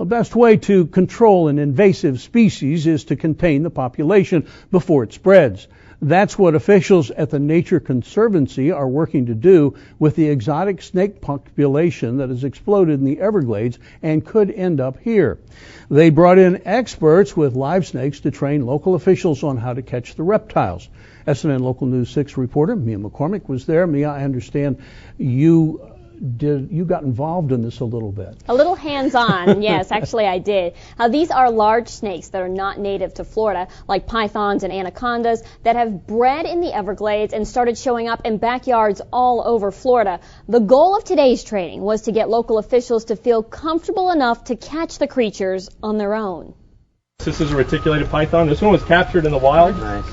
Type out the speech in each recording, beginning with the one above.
best way to control an invasive species is to contain the population before it spreads. That's what officials at the Nature Conservancy are working to do with the exotic snake population that has exploded in the Everglades and could end up here. They brought in experts with live snakes to train local officials on how to catch the reptiles. SNN Local News 6 reporter Mia McCormick was there. Mia, I understand you got involved in this a little bit. A little hands-on, yes, actually I did. These are large snakes that are not native to Florida, like pythons and anacondas, that have bred in the Everglades and started showing up in backyards all over Florida. The goal of today's training was to get local officials to feel comfortable enough to catch the creatures on their own. This is a reticulated python. This one was captured in the wild. Nice.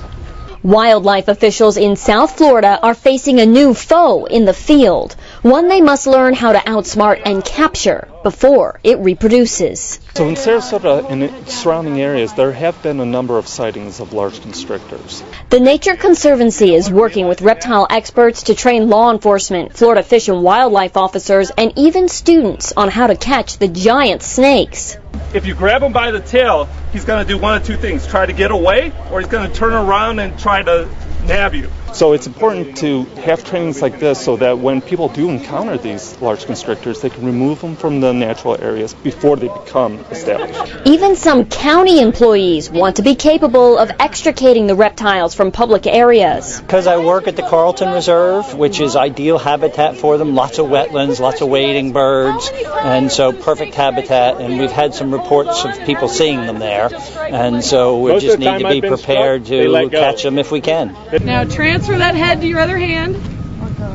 Wildlife officials in South Florida are facing a new foe in the field, one they must learn how to outsmart and capture before it reproduces. So in Sarasota and its surrounding areas, there have been a number of sightings of large constrictors. The Nature Conservancy is working with reptile experts to train law enforcement, Florida Fish and Wildlife officers, and even students on how to catch the giant snakes. If you grab him by the tail, he's going to do one of two things: try to get away, or he's going to turn around and try to nab you. So it's important to have trainings like this so that when people do encounter these large constrictors, they can remove them from the natural areas before they become established. Even some county employees want to be capable of extricating the reptiles from public areas. Because I work at the Carlton Reserve, which is ideal habitat for them, lots of wetlands, lots of wading birds, and so perfect habitat, and we've had some reports of people seeing them there, and so we just need to be prepared to catch them if we can. Now transfer that head to your other hand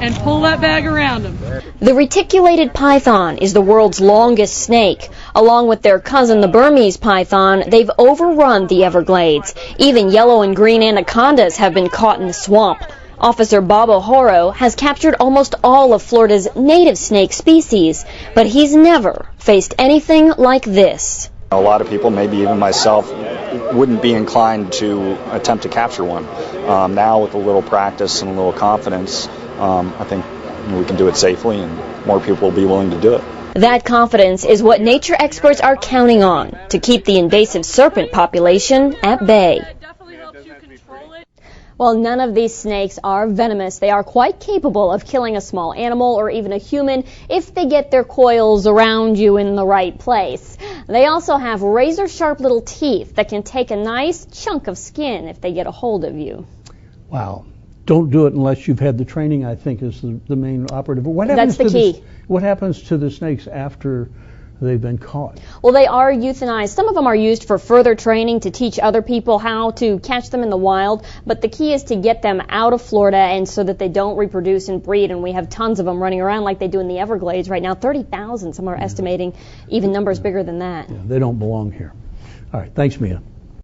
and pull that bag around them. The reticulated python is the world's longest snake. Along with their cousin, the Burmese python, they've overrun the Everglades. Even yellow and green anacondas have been caught in the swamp. Officer Bob O'Horo has captured almost all of Florida's native snake species, but he's never faced anything like this. A lot of people, maybe even myself, wouldn't be inclined to attempt to capture one. Now with a little practice and a little confidence, I think we can do it safely and more people will be willing to do it. That confidence is what nature experts are counting on to keep the invasive serpent population at bay. While none of these snakes are venomous, they are quite capable of killing a small animal or even a human if they get their coils around you in the right place. They also have razor-sharp little teeth that can take a nice chunk of skin if they get a hold of you. Wow. Don't do it unless you've had the training, I think, is the main operative. That's the key. What happens to the snakes after they've been caught? Well, they are euthanized. Some of them are used for further training to teach other people how to catch them in the wild, but the key is to get them out of Florida and so that they don't reproduce and breed, and we have tons of them running around like they do in the Everglades right now. 30,000, some are estimating even numbers bigger than that. Yeah, they don't belong here. All right, thanks, Mia.